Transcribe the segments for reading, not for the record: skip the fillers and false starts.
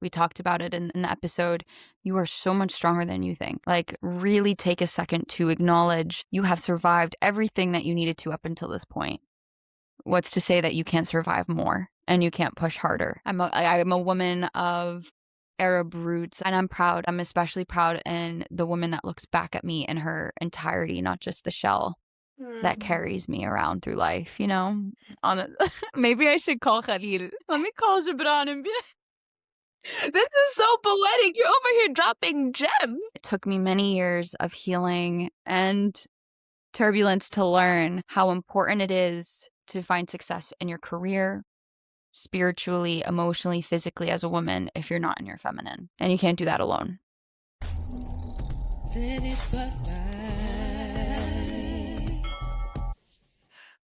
We talked about it in the episode. You are so much stronger than you think. Like, really take a second to acknowledge you have survived everything that you needed to up until this point. What's to say that you can't survive more and you can't push harder? I'm a woman of Arab roots, and I'm proud. I'm especially proud in the woman that looks back at me in her entirety, not just the shell that Mhm. carries me around through life, you know? On a maybe I should call Khalil. Let me call Gibran and be This is so poetic. You're over here dropping gems. It took me many years of healing and turbulence to learn how important it is to find success in your career, spiritually, emotionally, physically as a woman if you're not in your feminine. And you can't do that alone. City Spotlight.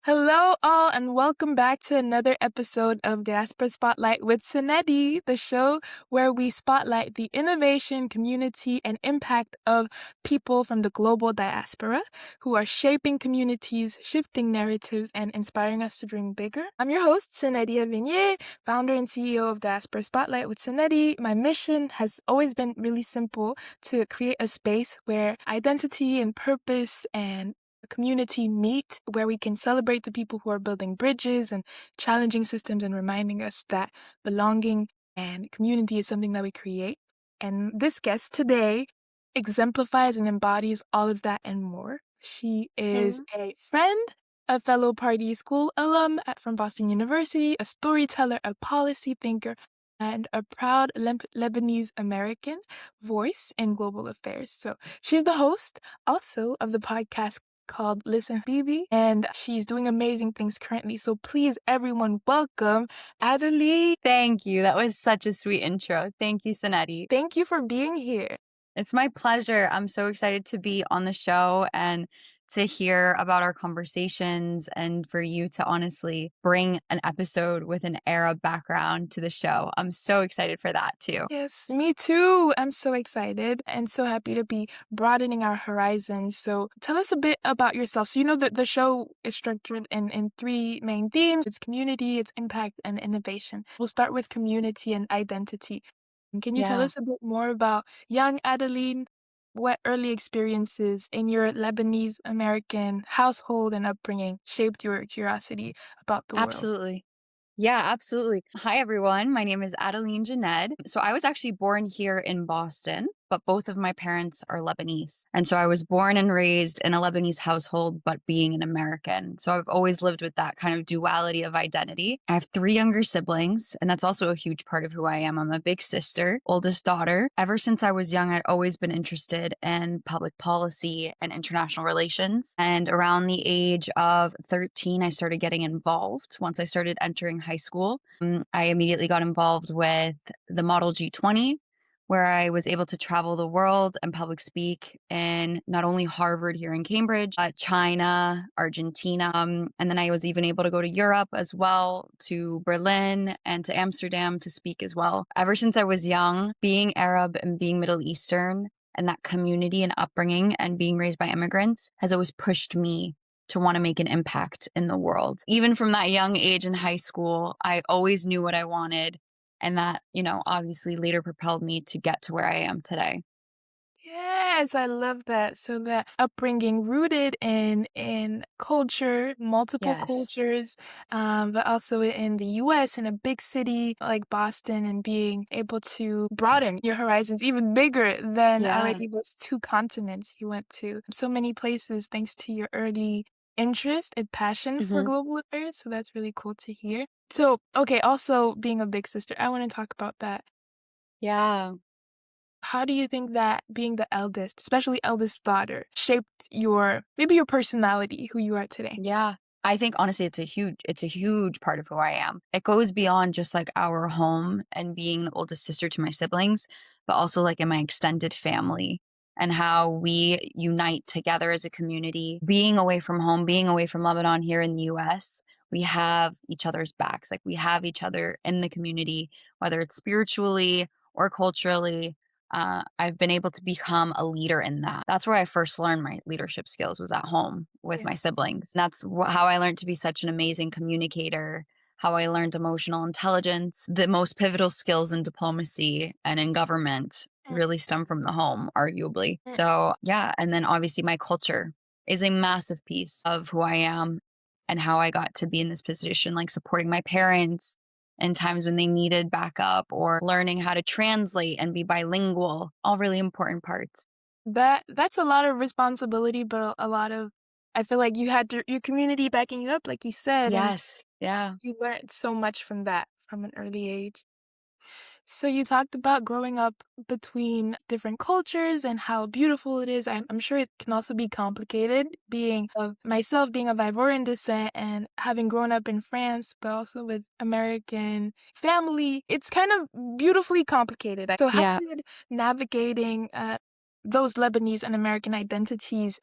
Hello, all, and welcome back to another episode of Diaspora Spotlight with Seynedhee, the show where we spotlight the innovation, community, and impact of people from the global diaspora who are shaping communities, shifting narratives, and inspiring us to dream bigger. I'm your host, Seynedhee Vignier, founder and CEO of Diaspora Spotlight with Seynedhee. My mission has always been really simple: to create a space where identity and purpose and community meet, where we can celebrate the people who are building bridges and challenging systems and reminding us that belonging and community is something that we create. And this guest today exemplifies and embodies all of that and more. She is a friend, a fellow Party School alum from Boston University, a storyteller, a policy thinker, and a proud Lebanese American voice in global affairs. So she's the host also of the podcast called Listen Habibi, and she's doing amazing things currently. So please, everyone, welcome Adelene. Thank you. That was such a sweet intro. Thank you, Seynedhee. Thank you for being here. It's my pleasure. I'm so excited to be on the show and to hear about our conversations and for you to honestly bring an episode with an Arab background to the show. I'm so excited for that too. Yes, me too. I'm so excited and so happy to be broadening our horizons. So tell us a bit about yourself. So you know that the show is structured in three main themes. It's community, it's impact, and innovation. We'll start with community and identity. Can you tell Yeah. us a bit more about young Adeline? What early experiences in your Lebanese American household and upbringing shaped your curiosity about the world? Absolutely. Yeah, absolutely. Hi, everyone. My name is Adeline Janed. So I was actually born here in Boston, but both of my parents are Lebanese. And so I was born and raised in a Lebanese household, but being an American. So I've always lived with that kind of duality of identity. I have three younger siblings, and that's also a huge part of who I am. I'm a big sister, oldest daughter. Ever since I was young, I'd always been interested in public policy and international relations. And around the age of 13, I started getting involved. Once I started entering high school, I immediately got involved with the Model G20, where I was able to travel the world and public speak in not only Harvard here in Cambridge, but China, Argentina. And then I was even able to go to Europe as well, to Berlin and to Amsterdam to speak as well. Ever since I was young, being Arab and being Middle Eastern and that community and upbringing and being raised by immigrants has always pushed me to want to make an impact in the world. Even from that young age in high school, I always knew what I wanted. And that, obviously later propelled me to get to where I am today. Yes, I love that. So that upbringing rooted in culture, multiple Yes. cultures, but also in the US in a big city like Boston, and being able to broaden your horizons even bigger than Yeah. already those two continents. You went to so many places thanks to your early interest and passion for Hmm. global affairs. So that's really cool to hear. So, okay, also being a big sister, I want to talk about that. Yeah. How do you think that being the eldest, especially eldest daughter, shaped maybe your personality, who you are today? Yeah. I think honestly it's a huge part of who I am. It goes beyond just like our home and being the oldest sister to my siblings, but also like in my extended family and how we unite together as a community. Being away from home, being away from Lebanon here in the US, we have each other's backs. Like we have each other in the community, whether it's spiritually or culturally. I've been able to become a leader in that. That's where I first learned my leadership skills was at home with Yeah. my siblings. And that's how I learned to be such an amazing communicator, how I learned emotional intelligence. The most pivotal skills in diplomacy and in government Mm, really stem from the home, arguably. mm. So, yeah. And then obviously, my culture is a massive piece of who I am and how I got to be in this position, like supporting my parents in times when they needed backup or learning how to translate and be bilingual, all really important parts. That's a lot of responsibility, but a lot of I feel like you had your community backing you up, like you said, and Yes. Yeah. you learned so much from that from an early age. So you talked about growing up between different cultures and how beautiful it is. I'm sure it can also be complicated being of myself being of Ivorian descent and having grown up in France, but also with American family. It's kind of beautifully complicated. So how Yeah. did navigating those Lebanese and American identities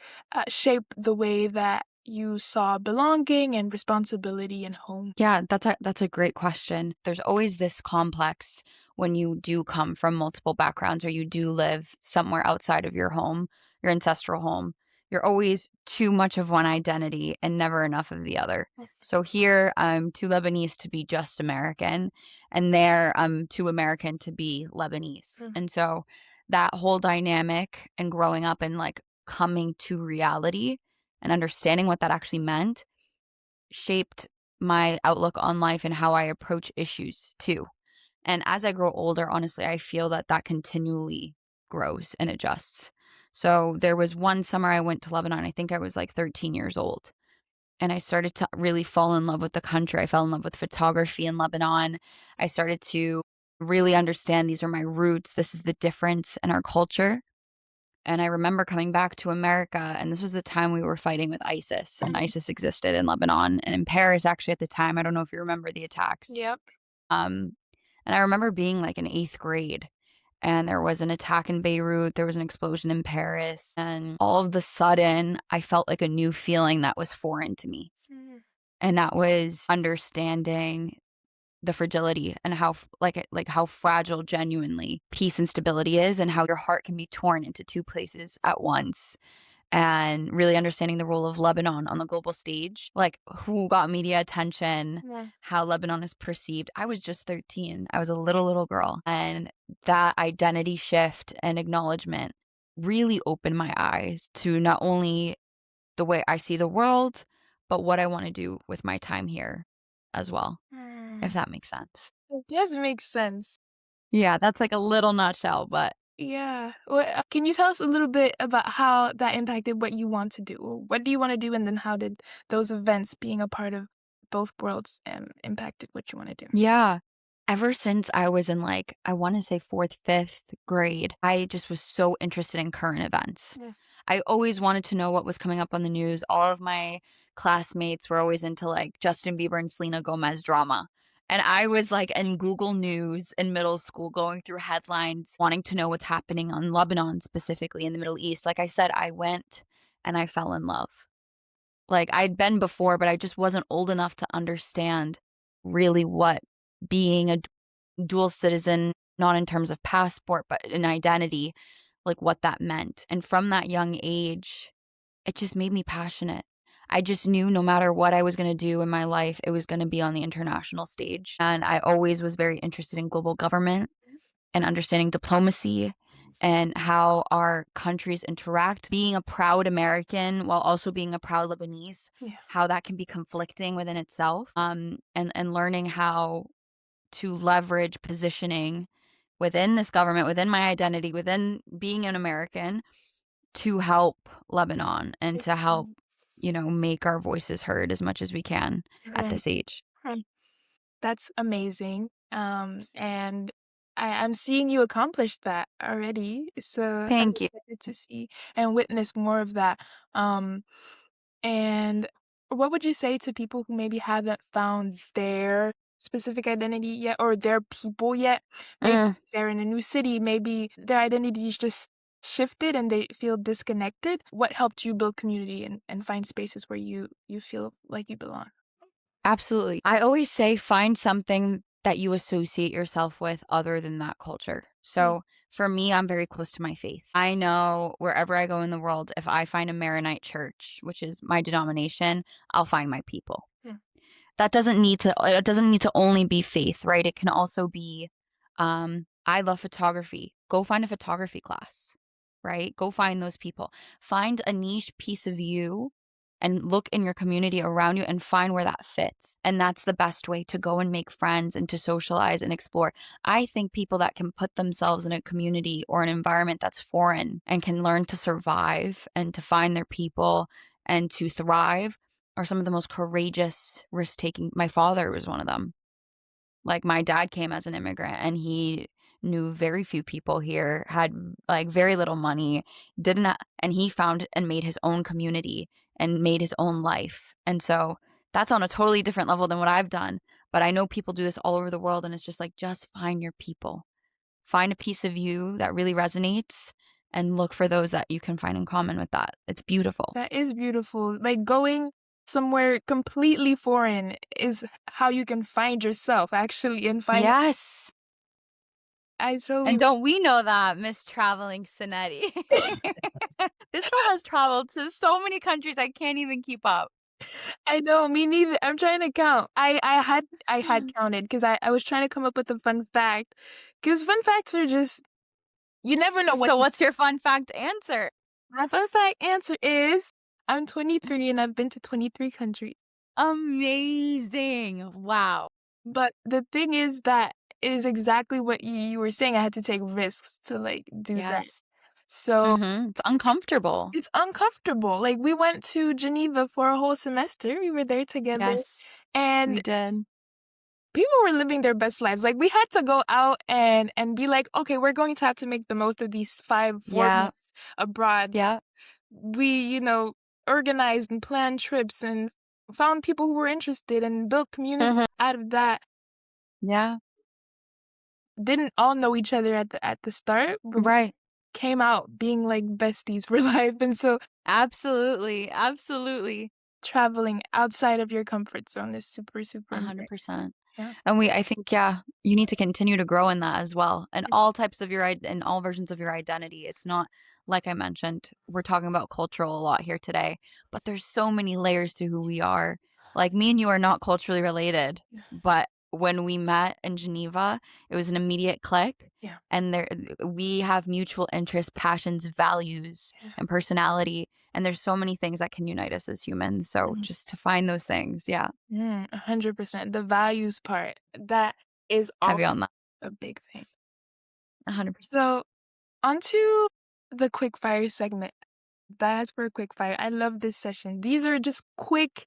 shape the way that you saw belonging and responsibility in home? Yeah, that's a great question. There's always this complex when you do come from multiple backgrounds or you do live somewhere outside of your home, your ancestral home. You're always too much of one identity and never enough of the other. So here I'm too Lebanese to be just American, and there I'm too American to be Lebanese. Mm, And so that whole dynamic and growing up and like coming to reality and understanding what that actually meant shaped my outlook on life and how I approach issues too. And as I grow older, honestly, I feel that that continually grows and adjusts. So there was one summer I went to Lebanon. I think I was like 13 years old. And I started to really fall in love with the country. I fell in love with photography in Lebanon. I started to really understand these are my roots. This is the difference in our culture. And I remember coming back to America, and this was the time we were fighting with ISIS, and mhm. ISIS existed in Lebanon and in Paris actually at the time. I don't know if you remember the attacks. Yep. Um, and I remember being like in 8th grade, and there was an attack in Beirut, there was an explosion in Paris, and all of the sudden, I felt like a new feeling that was foreign to me. Mm, And that was understanding the fragility and how like how fragile genuinely peace and stability is and how your heart can be torn into two places at once and really understanding the role of Lebanon on the global stage, like who got media attention, yeah. how Lebanon is perceived. I was just 13. I was a little girl. And that identity shift and acknowledgement really opened my eyes to not only the way I see the world, but what I want to do with my time here as well, if Mm. that makes sense. It does make sense. Yeah, that's like a little nutshell, but Yeah. Well, can you tell us a little bit about how that impacted what you want to do? What do you want to do, and then how did those events being a part of both worlds impacted what you want to do? yeah. Ever since I was in like, I want to say 4th, 5th grade, I just was so interested in current events. Yeah. I always wanted to know what was coming up on the news. All of my classmates were always into like Justin Bieber and Selena Gomez drama. And I was like in Google News in middle school, going through headlines, wanting to know what's happening on Lebanon, specifically in the Middle East. Like I said, I went and I fell in love. Like, I'd been before, but I just wasn't old enough to understand really what being a dual citizen, not in terms of passport, but in identity, like, what that meant. And from that young age, it just made me passionate. I just knew no matter what I was gonna do in my life, it was gonna be on the international stage. And I always was very interested in global government and understanding diplomacy and how our countries interact. Being a proud American while also being a proud Lebanese, Yeah. how that can be conflicting within itself, and learning how to leverage positioning within this government, within my identity, within being an American to help Lebanon and to help, Mhm. make our voices heard as much as we can at Right. this age. Right. That's amazing. And I'm seeing you accomplish that already. So I'm Thank you. excited to see and witness more of that. Um, And what would you say to people who maybe haven't found their specific identity yet or their people yet? Maybe Mm. they're in a new city, maybe their identity's just shifted and they feel disconnected. What helped you build community and find spaces where you feel like you belong? Absolutely. I always say find something that you associate yourself with other than that culture. Mm, So for me, I'm very close to my faith. I know wherever I go in the world, if I find a Maronite church, which is my denomination, I'll find my people. mm, that doesn't need to it doesn't need to only be faith, right? It can also be I love photography. Go find a photography class, right? Go find those people. Find a niche piece of you and look in your community around you and find where that fits. And that's the best way to go and make friends and to socialize and explore. I think people that can put themselves in a community or an environment that's foreign and can learn to survive and to find their people and to thrive are some of the most courageous risk taking. My father was one of them. Like my dad came as an immigrant and he knew very few people here, had like very little money, didn't ha- and he found and made his own community and made his own life. And so that's on a totally different level than what I've done. But I know people do this all over the world and it's just like just find your people. Find a piece of you that really resonates and look for those that you can find in common with that. It's beautiful. That is beautiful. Like going somewhere completely foreign is how you can find yourself actually and find Yes. I And totally don't we know that, Miss Traveling Seynedhee? This girl has traveled to so many countries I can't even keep up. I know, me neither. I'm trying to count. I had counted because I was trying to come up with a fun fact. Because fun facts are just you never know what So what's your fun fact answer? my fun fact answer is I'm 23 and I've been to 23 countries. Amazing. Wow. But the thing is that is exactly what you were saying. I had to take risks to like do that. Yes. So It's uncomfortable. it's uncomfortable. Like we went to Geneva for a whole semester. We were there together Yes, we and did. people were living their best lives. Like we had to go out and be like, okay, we're going to have to make the most of these 4 Yeah, months abroad. yeah. We, organized and planned trips and found people who were interested and built community Mhm. out of that. Yeah, Didn't all know each other at the start, but we right. came out being like besties for life. And so Absolutely, absolutely. traveling outside of your comfort zone is super, super important. 100%. Yeah. And I think, yeah, you need to continue to grow in that as well. And all types of and all versions of your identity. It's not like I mentioned, we're talking about cultural a lot here today, but there's so many layers to who we are. Like me and you are not culturally related, Yeah. but when we met in Geneva, it was an immediate click. Yeah. And we have mutual interests, passions, values, Yeah. and personality. And there's so many things that can unite us as humans. So Mhm. just to find those things, yeah, 100%. The values part, that is heavy also on that. a big thing. 100%. So, onto the quick fire segment. That's for a quick fire. I love this session. These are just quick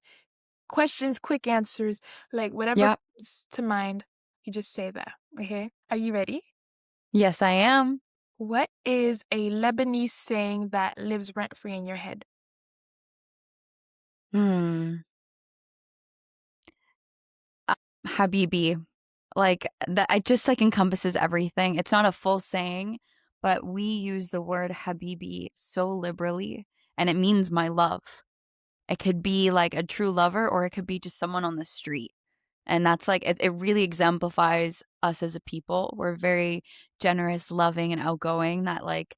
questions, quick answers, like whatever Yep. comes to mind, you just say that. Okay? Are you ready? Yes, I am. What is a Lebanese saying that lives rent free in your head? Hmm. Habibi. Like that it just like encompasses everything. It's not a full saying, but we use the word Habibi so liberally and it means my love. It could be like a true lover or it could be just someone on the street. And that's like it really exemplifies us as a people. We're very generous, loving, and outgoing that like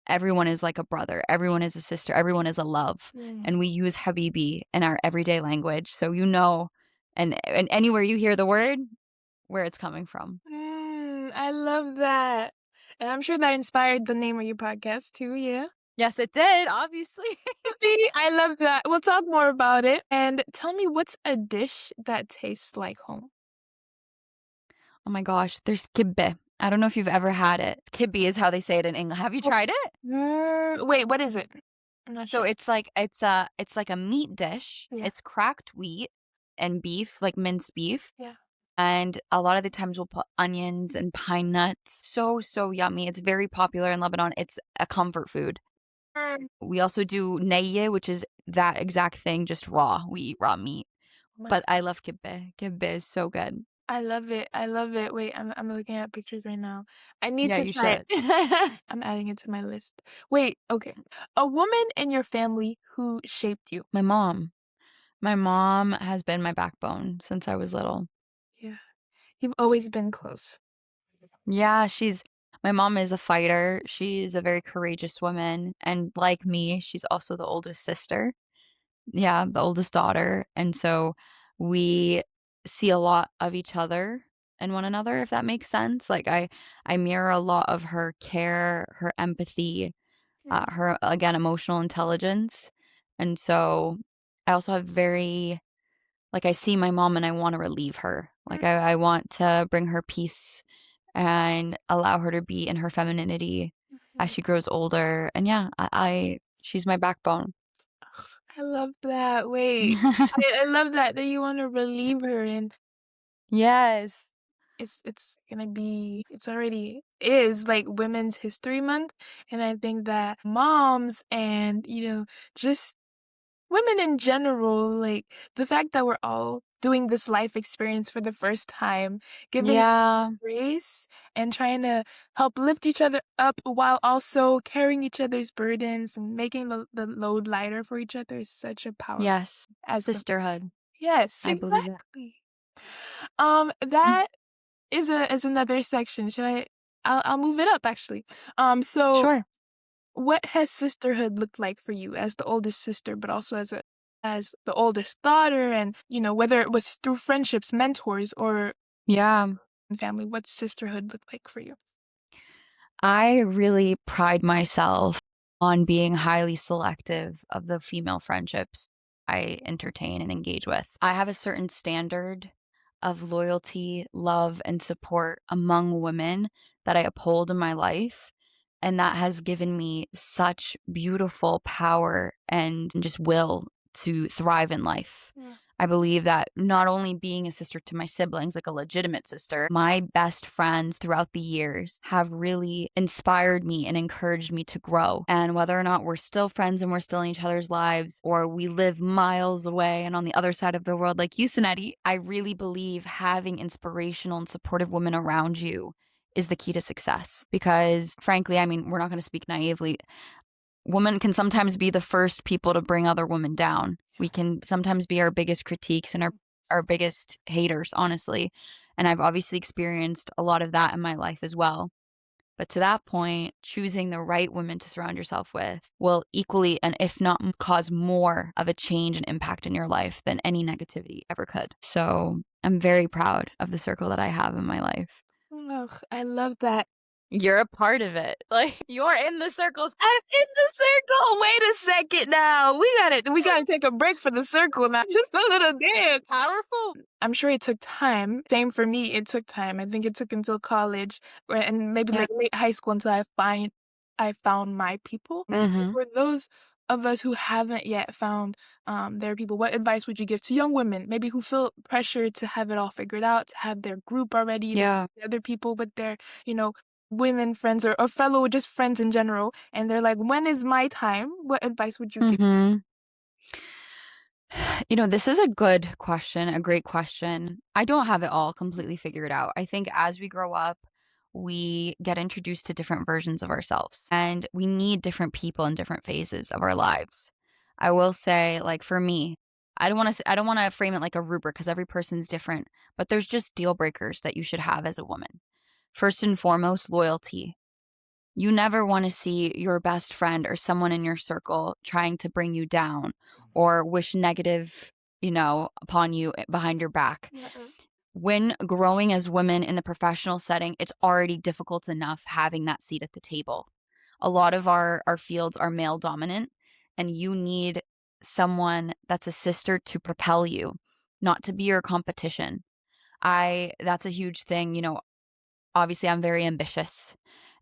everyone is like a brother, everyone is a sister, everyone is a love. Mm. And we use Habibi in our everyday language. So and anywhere you hear the word, where it's coming from. I love that. And I'm sure that inspired the name of your podcast too, yeah? Yes, it did, obviously. See, I love that. We'll talk more about it. And tell me, what's a dish that tastes like home? Oh my gosh, there's kibbe. I don't know if you've ever had it. Kibbe is how they say it in English. Have you Oh, tried it? wait, what is it? I'm not So sure. it's like a meat dish. Yeah, It's cracked wheat and beef, like minced beef. yeah. And a lot of the times we'll put onions and pine nuts. So, so yummy. It's very popular in Lebanon. It's a comfort food. Mm, We also do neye, which is that exact thing, just raw. We eat raw meat. oh my But God. I love kibbe. Kibbe is so good. I love it. I love it. Wait, I'm looking at pictures right now. I need Yeah, to you try should. it. I'm adding it to my list. Wait, okay. A woman in your family who shaped you. My mom. My mom has been my backbone since I was little. Yeah. You've always been close. Yeah, my mom is a fighter. She's a very courageous woman. And like me, she's also the oldest sister. Yeah, the oldest daughter. And so we see a lot of each other and one another, if that makes sense. Like I mirror a lot of her care, her empathy, Mm, her again emotional intelligence. And so I also have very like I see my mom and I want to relieve her. Like mm, I want to bring her peace and allow her to be in her femininity as mhm. she grows older. And yeah, I she's my backbone. I love that. Wait, I love that you want to relieve her, and Yes. it's gonna be it's already is like Women's History Month, and I think that moms and just women in general, like the fact that we're all doing this life experience for the first time, giving Yeah. grace and trying to help lift each other up while also carrying each other's burdens and making the load lighter for each other is such a powerful Yes. as women. Sisterhood. Yes, I believe it. exactly. That is another section. I'll move it up actually. So Sure. what has sisterhood looked like for you as the oldest sister, but also as the oldest daughter, and whether it was through friendships, mentors, or Yeah. family, what's sisterhood look like for you? I really pride myself on being highly selective of the female friendships I entertain and engage with. I have a certain standard of loyalty, love, and support among women that I uphold in my life. And that has given me such beautiful power and just will to thrive in life. Yeah. I believe that not only being a sister to my siblings, like a legitimate sister, my best friends throughout the years have really inspired me and encouraged me to grow. And whether or not we're still friends and we're still in each other's lives, or we live miles away and on the other side of the world, like you, Seynedhee, I really believe having inspirational and supportive women around you is the key to success. Because frankly, I mean, we're not going to speak naively. Women can sometimes be the first people to bring other women down. We can sometimes be our biggest critiques and our biggest haters, honestly. And I've obviously experienced a lot of that in my life as well. But to that point, choosing the right women to surround yourself with will equally, and if not cause more of a change and impact in your life than any negativity ever could. So I'm very proud of the circle that I have in my life. Ugh, I love that. You're a part of it. Like, you're in the circles. I'm in the circle. Wait a second now. We gotta take a break for the circle now. Just a little dance. Powerful. I'm sure it took time. Same for me, it took time. I think it took until college and maybe Yeah. like late high school until I found my people. So Mhm. for those of us who haven't yet found their people, what advice would you give to young women, maybe who feel pressure to have it all figured out, to have their group already, their Yeah. other people with their, you know, women friends or fellow just friends in general, and they're like, when is my time? What advice would you give? Mhm. You know, this is a good question, a great question. I don't have it all completely figured out. I think as we grow up, we get introduced to different versions of ourselves, and we need different people in different phases of our lives. I will say, like for me, I don't want to frame it like a rubric because every person's different, but there's just deal breakers that you should have as a woman. First and foremost, loyalty. You never want to see your best friend or someone in your circle trying to bring you down or wish negative, upon you behind your back. Mm-mm. When growing as women in the professional setting, it's already difficult enough having that seat at the table. A lot of our fields are male dominant, and you need someone that's a sister to propel you, not to be your competition. I That's a huge thing, obviously I'm very ambitious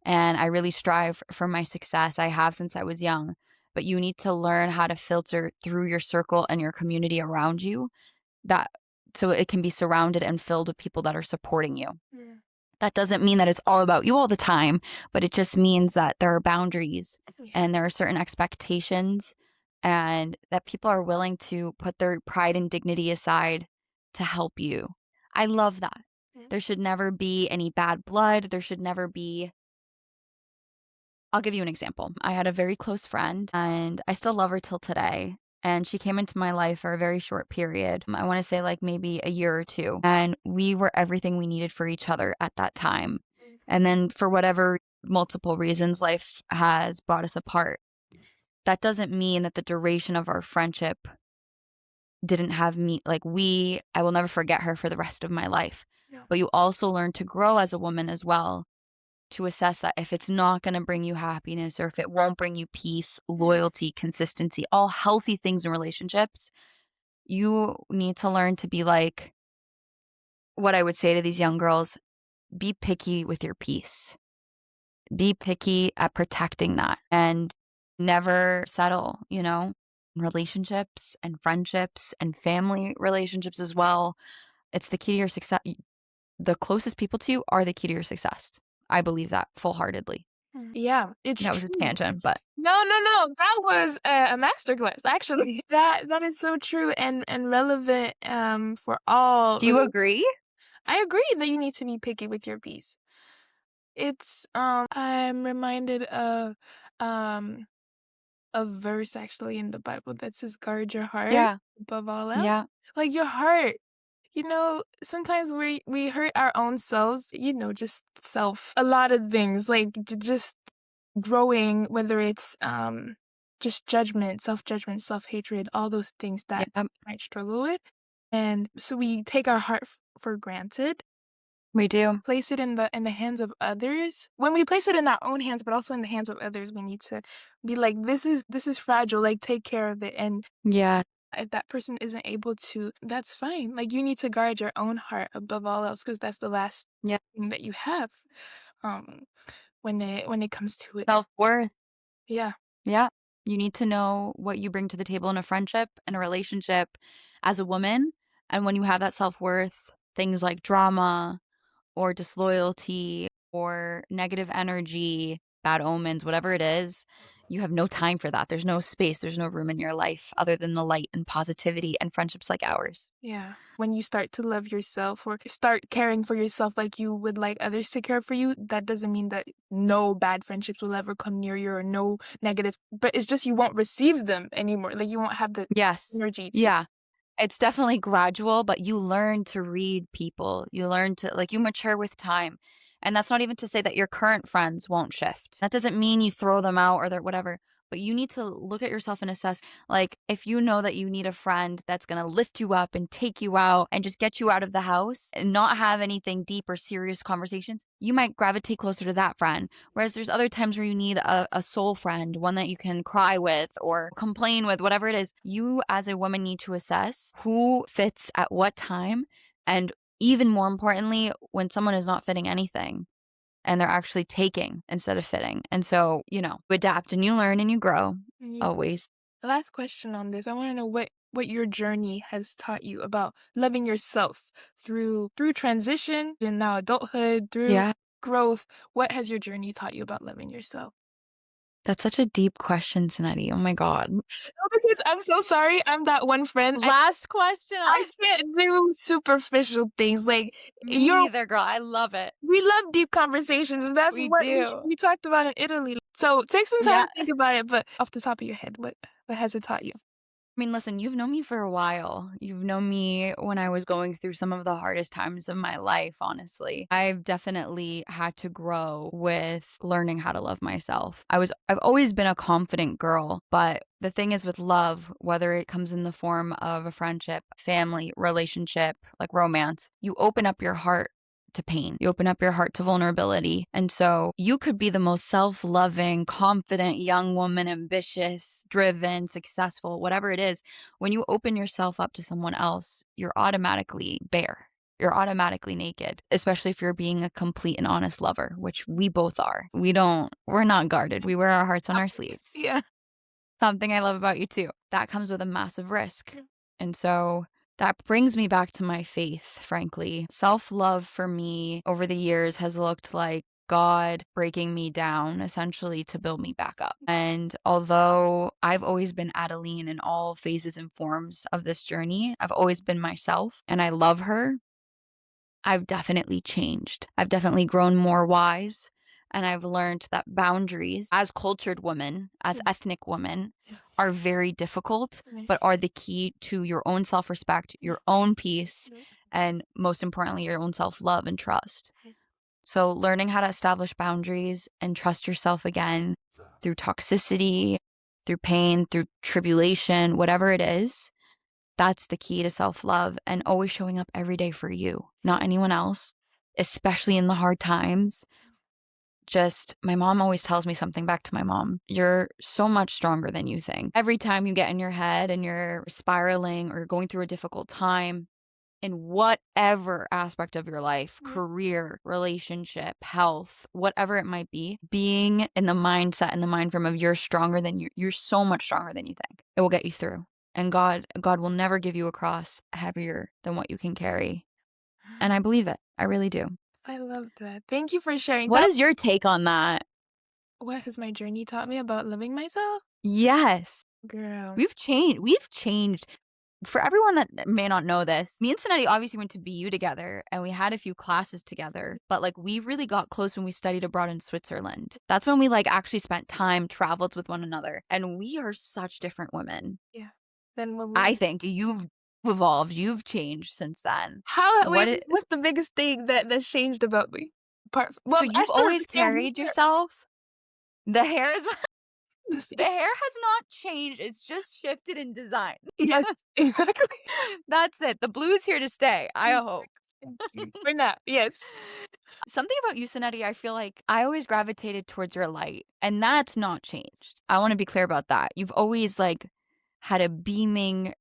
and I really strive for my success. I have since I was young. But you need to learn how to filter through your circle and your community around you that so it can be surrounded and filled with people that are supporting you. Mm. That doesn't mean that it's all about you all the time, but it just means that there are boundaries Yeah. and there are certain expectations and that people are willing to put their pride and dignity aside to help you. I love that. Mm. There should never be any bad blood. There should never be I'll give you an example. I had a very close friend, and I still love her till today. And she came into my life for a very short period. I want to say like maybe a year or two. And we were everything we needed for each other at that time. And then for whatever multiple reasons, life has brought us apart. That doesn't mean that the duration of our friendship didn't have me like, I will never forget her for the rest of my life. Yeah. But you also learn to grow as a woman as well, to assess that if it's not gonna bring you happiness or if it won't bring you peace, Mm. loyalty, consistency, all healthy things in relationships, you need to learn to be like what I would say to these young girls, be picky with your peace. Be picky at protecting that and never settle, relationships and friendships and family relationships as well. It's the key to your success. The closest people to you are the key to your success. I believe that full-heartedly. Yeah, it's That was a true. tangent, but No, no, no. That was a masterclass, actually. That is so true and relevant for all do you relationships. agree? I agree that you need to be picky with your peace. It's I'm reminded of um a verse actually in the Bible that says guard your heart Yeah, above all else. yeah, Like your heart. Sometimes we hurt our own selves, just a lot of things, like just growing, whether it's just judgment, self-judgment, self-hatred, all those things that yeah, we might struggle with. And so we take our heart for granted, we do. place it in the hands of others. When we place it in our own hands, but also in the hands of others, we need to be like, this is fragile, like take care of it. And Yeah, if that person isn't able to, that's fine. Like, you need to guard your own heart above all else, because that's the last yeah. thing that you have, um, when it comes to it. Self-worth. Yeah. Yeah. You need to know what you bring to the table in a friendship, in a relationship as a woman. And when you have that self-worth, things like drama or disloyalty or negative energy, bad omens, whatever it is, you have no time for that. There's no space, there's no room in your life other than the light and positivity and friendships like ours. Yeah. When you start to love yourself or start caring for yourself like you would like others to care for you, that doesn't mean that no bad friendships will ever come near you or no negative, but it's just you won't receive them anymore. Like, you won't have the Yes. energy to. Yeah. It's definitely gradual, but you learn to read people. You learn to you mature with time. And that's not even to say that your current friends won't shift. That doesn't mean you throw them out or they're whatever, but you need to look at yourself and assess, like, if you know that you need a friend that's gonna lift you up and take you out and just get you out of the house and not have anything deep or serious conversations, you might gravitate closer to that friend. Whereas there's other times where you need a soul friend, one that you can cry with or complain with, whatever it is. You as a woman need to assess who fits at what time, and even more importantly, when someone is not fitting anything and they're actually taking instead of fitting. And so, you adapt and you learn and you grow And you always. Last question on this. I want to know what your journey has taught you about loving yourself through transition and now adulthood, through Yeah. growth. What has your journey taught you about loving yourself? That's such a deep question, Seynedhee. Oh my God. No, because I'm so sorry. I'm that one friend. Last question. I can't do superficial things. Like, Me you're neither, girl. I love it. we love deep conversations, and that's We what we, do. we talked about in Italy. So take some time Yeah. to think about it, but off the top of your head, what has it taught you? I mean, listen, you've known me for a while. You've known me when I was going through some of the hardest times of my life, honestly. I've definitely had to grow with learning how to love myself. I've always been a confident girl, but the thing is with love, whether it comes in the form of a friendship, family, relationship, like romance, you open up your heart to pain. You open up your heart to vulnerability. And so you could be the most self loving, confident young woman, ambitious, driven, successful, whatever it is. When you open yourself up to someone else, you're automatically bare. You're automatically naked, especially if you're being a complete and honest lover, which we both are. We're not guarded. We wear our hearts on our sleeves. Yeah. Something I love about you too. That comes with a massive risk. And so that brings me back to my faith, frankly. Self love for me over the years has looked like God breaking me down essentially to build me back up. And although I've always been Adeline in all phases and forms of this journey, I've always been myself and I love her. I've definitely changed. I've definitely grown more wise. And I've learned that boundaries, as cultured women, as Mm. ethnic women, Yeah. are very difficult, Mm. but are the key to your own self respect, your own peace, Mm. and most importantly, your own self love and trust. Mm. So, learning how to establish boundaries and trust yourself again through toxicity, through pain, through tribulation, whatever it is, That's the key to self-love and always showing up every day for you, not anyone else, especially in the hard times. Just my mom always tells me something back to my mom. You're so much stronger than you think. Every time you get in your head and you're spiraling or going through a difficult time in whatever aspect of your life, Yeah. career, relationship, health, whatever it might be, being in the mindset and the mind frame of you're stronger than you're so much stronger than you think. It will get you through. And God will never give you a cross heavier than what you can carry. And I believe it. I really do. I love that. Thank you for sharing What that. is your take on that? What has my journey taught me about loving myself? Yes. Girl. We've changed. For everyone that may not know this, me and Seynedhee obviously went to BU together and we had a few classes together, but like we really got close when we studied abroad in Switzerland. That's when we like actually spent time, traveled with one another, and we are such different women. Yeah. Then when we I think you've evolved, you've changed since then. how What wait, it what's the biggest thing that changed about me? So Well, I you've still have the always same carried hair. yourself. The hair is The the same hair has not changed. It's just shifted in design. Yes, exactly. That's it. The blue's here to stay, I Exactly. hope. Thank you. For now, yes. Something about you, Seynedhee, I feel like I always gravitated towards your light, and that's not changed. I wanna be clear about that. You've always, like, had a beaming,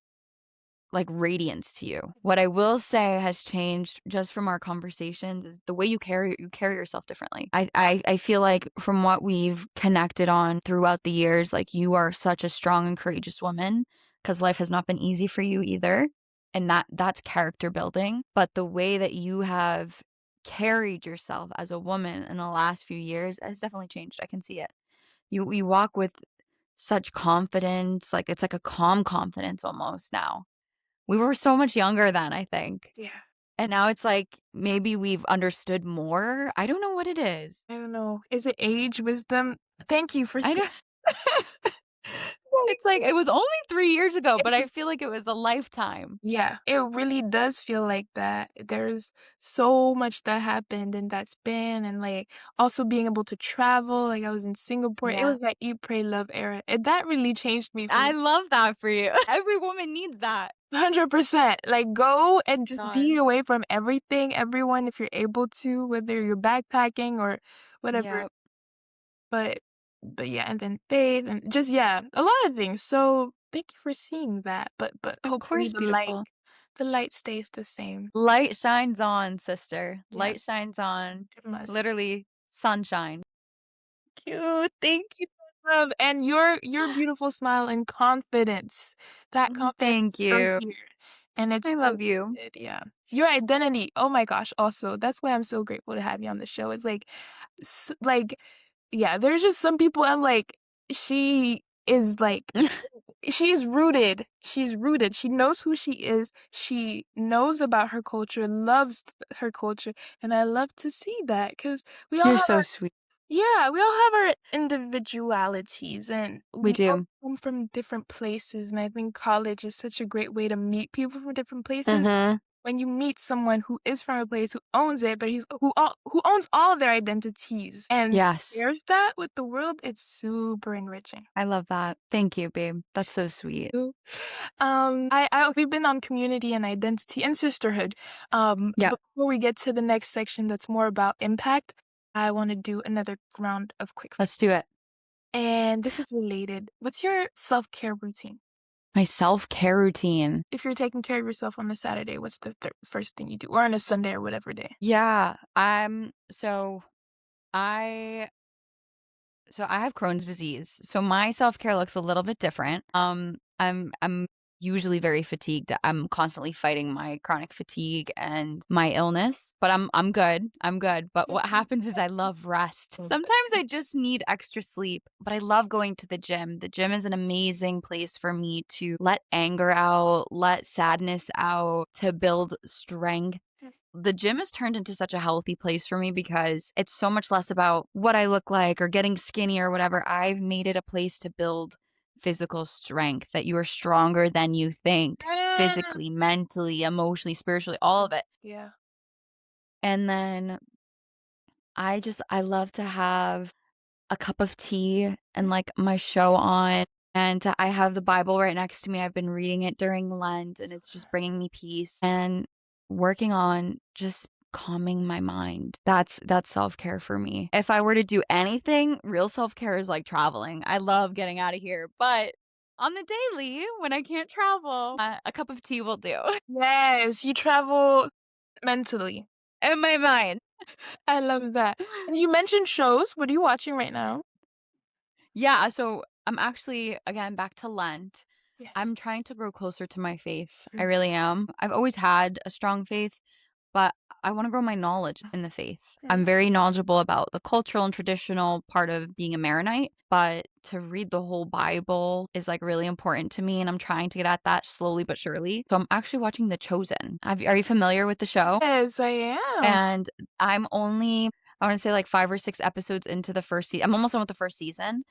like, radiance to you. What I will say has changed just from our conversations is the way you carry yourself differently. I feel like from what we've connected on throughout the years, like, you are such a strong and courageous woman, because life has not been easy for you either, and that's character building, but the way that you have carried yourself as a woman in the last few years has definitely changed. I can see it. You walk with such confidence, like, it's like a calm confidence almost now. We were so much younger then, I think. Yeah. And now it's like maybe we've understood more. I don't know what it is. I don't know. Is it age, wisdom? Thank you for I saying don't like, It's like it was only 3 years ago, but I feel like it was a lifetime. yeah, it really does feel like that. There's so much that happened in that span, and like also being able to travel. Like I was in Singapore. It Yeah. was my eat, pray, love era. And that really changed me I from love that for you. Every woman needs that. 100%. Like go and just God. be away from everything, everyone if you're able to, whether you're backpacking or whatever. Yeah. But but yeah, and then faith and just yeah, a lot of things. So thank you for seeing that. But Of hopefully course, beautiful. the light stays the same. Light shines on, sister. Yeah, Light shines on. it must. Literally sunshine. Cute. Thank you, love. And your beautiful smile and confidence. That confidence is Thank still you. here. And it's I still love you. good, yeah. Your identity. Oh my gosh, also. That's why I'm so grateful to have you on the show. It's like like yeah, there's just some people I'm like, she is like she is rooted. She's rooted. She knows who she is. She knows about her culture, loves her culture, and I love to see that because we all You're have so our sweet. yeah, we all have our individualities, and We we all do. come from different places. And I think college is such a great way to meet people from different places. Mhm. When you meet someone who is from a place who owns it, but who owns all their identities and Yes. shares that with the world, it's super enriching. I love that. Thank you, babe. That's so sweet. Ooh. I we've been on community and identity and sisterhood. Yep. Before we get to the next section that's more about impact, I want to do another round of quick fire. Let's do it. And this is related. What's your self-care routine? My self-care routine. If you're taking care of yourself on a Saturday, what's the first thing you do? Or on a Sunday or whatever day? Yeah. I I have Crohn's disease. So my self-care looks a little bit different. I'm usually very fatigued. I'm constantly fighting my chronic fatigue and my illness, but I'm good. I'm good. But what happens is I love rest. Sometimes I just need extra sleep, but I love going to the gym. The gym is an amazing place for me to let anger out, let sadness out, to build strength. The gym has turned into such a healthy place for me because it's so much less about what I look like or getting skinny or whatever. I've made it a place to build physical strength, that you are stronger than you think, Mm. physically, mentally, emotionally, spiritually, all of it. Yeah. And then I love to have a cup of tea and like my show on. And I have the Bible right next to me. I've been reading it during Lent, and it's just bringing me peace and working on just calming my mind. That's self-care for me. If I were to do anything, real self-care is like traveling. I love getting out of here, but on the daily, when I can't travel, a cup of tea will do. Yes, you travel mentally. In my mind. I love that. And you mentioned shows. What are you watching right now? Yeah, so I'm actually, again, back to Lent. Yes. I'm trying to grow closer to my faith. I Mm, really am. I've always had a strong faith, but I want to grow my knowledge in the faith. mm. I'm very knowledgeable about the cultural and traditional part of being a Maronite, but to read the whole Bible is like really important to me, and I'm trying to get at that slowly but surely. So I'm actually watching The Chosen. Are you familiar with the show? Yes, I am. And I'm only, I want to say like 5 or 6 episodes into the first season. I'm almost done with the first season,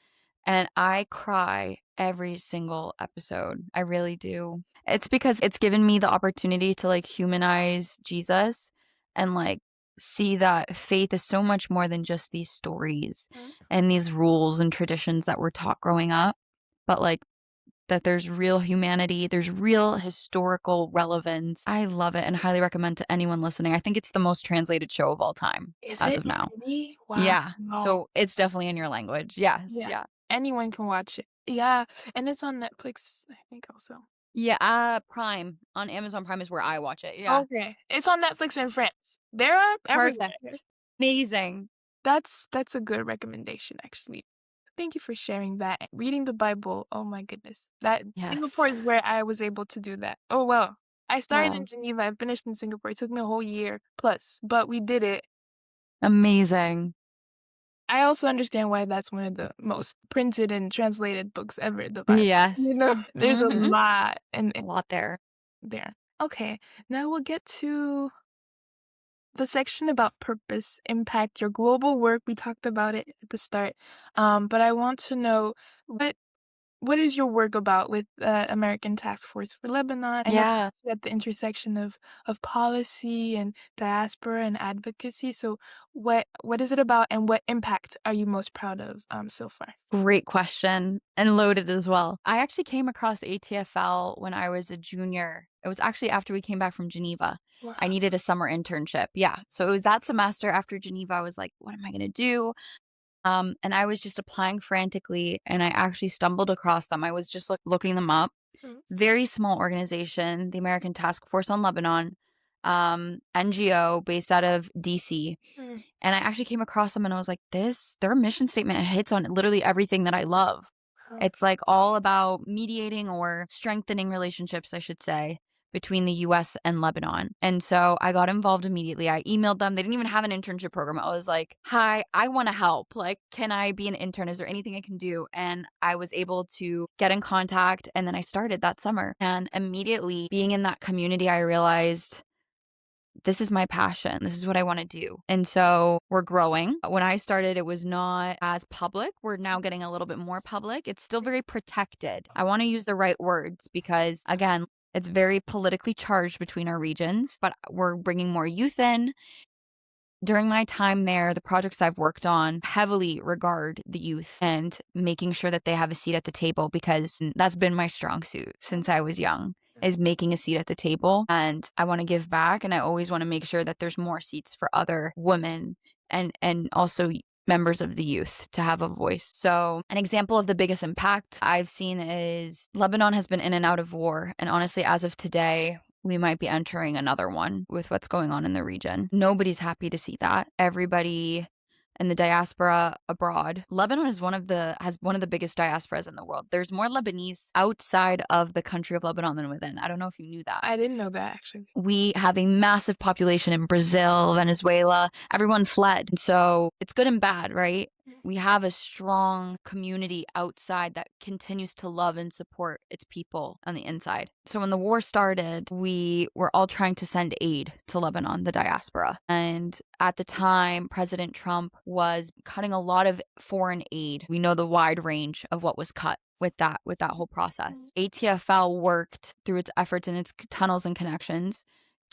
and I cry every single episode. I really do. It's because it's given me the opportunity to like humanize Jesus and like see that faith is so much more than just these stories Mm. and these rules and traditions that we're taught growing up, but like that there's real humanity, there's real historical relevance. I love it and highly recommend to anyone listening. I think it's the most translated show of all time Is as it of now. really? Wow. Yeah. So it's definitely in your language. Yes. Yeah. Yeah. Anyone can watch it. Yeah, and it's on Netflix, I think also. Yeah. Prime on Amazon Prime is where I watch it. Yeah. Okay. It's on Netflix in France. They're everywhere. Perfect. Amazing. That's a good recommendation, actually. Thank you for sharing that. Reading the Bible, oh my goodness. That Singapore Yes. is where I was able to do that. Oh, well. I started in Oh, Geneva, I finished in Singapore. It took me a whole year plus, but we did it. amazing. I also understand why that's one of the most printed and translated books ever, the Bible. You Yes. know, there's a Mhm. lot A lot there. there. Okay, now we'll get to the section about purpose, impact, your global work. We talked about it at the start, but I want to know what is your work about with American Task Force for Lebanon? I know Yeah. you're at the intersection of policy and diaspora and advocacy. So what is it about, and what impact are you most proud of so far? Great question and loaded as well. I actually came across ATFL when I was a junior. It was actually after we came back from Geneva. Wow. I needed a summer internship. Yeah. So it was that semester after Geneva. I was like, what am I going to do? And I was just applying frantically and I actually stumbled across them. I was just looking them up. Mm, Very small organization, the American Task Force on Lebanon, NGO based out of DC. mm, And I actually came across them and I was like, their mission statement hits on literally everything that I love. wow. It's like all about mediating or strengthening relationships, I should say, between the US and Lebanon. And so I got involved immediately. I emailed them. They didn't even have an internship program. I was like, "Hi, I want to help. Like, can I be an intern? Is there anything I can do?" And I was able to get in contact and then I started that summer. And immediately being in that community, I realized this is my passion. This is what I want to do. And so we're growing. When I started, it was not as public. We're now getting a little bit more public. It's still very protected. I want to use the right words because, again, it's very politically charged between our regions, but we're bringing more youth in. During my time there, the projects I've worked on heavily regard the youth and making sure that they have a seat at the table because that's been my strong suit since I was young is making a seat at the table. And I want to give back and I always want to make sure that there's more seats for other women and also members of the youth to have a voice. So, an example of the biggest impact I've seen is Lebanon has been in and out of war. And honestly, as of today, we might be entering another one with what's going on in the region. Nobody's happy to see that. Everybody in the diaspora abroad. Lebanon is has one of the biggest diasporas in the world. There's more Lebanese outside of the country of Lebanon than within. I don't know if you knew that. I didn't know that, actually. We have a massive population in Brazil, Venezuela. Everyone fled. So it's good and bad, right? We have a strong community outside that continues to love and support its people on the inside. So when the war started, we were all trying to send aid to Lebanon, the diaspora. And at the time, President Trump was cutting a lot of foreign aid. We know the wide range of what was cut with that whole process. ATFL worked through its efforts and its tunnels and connections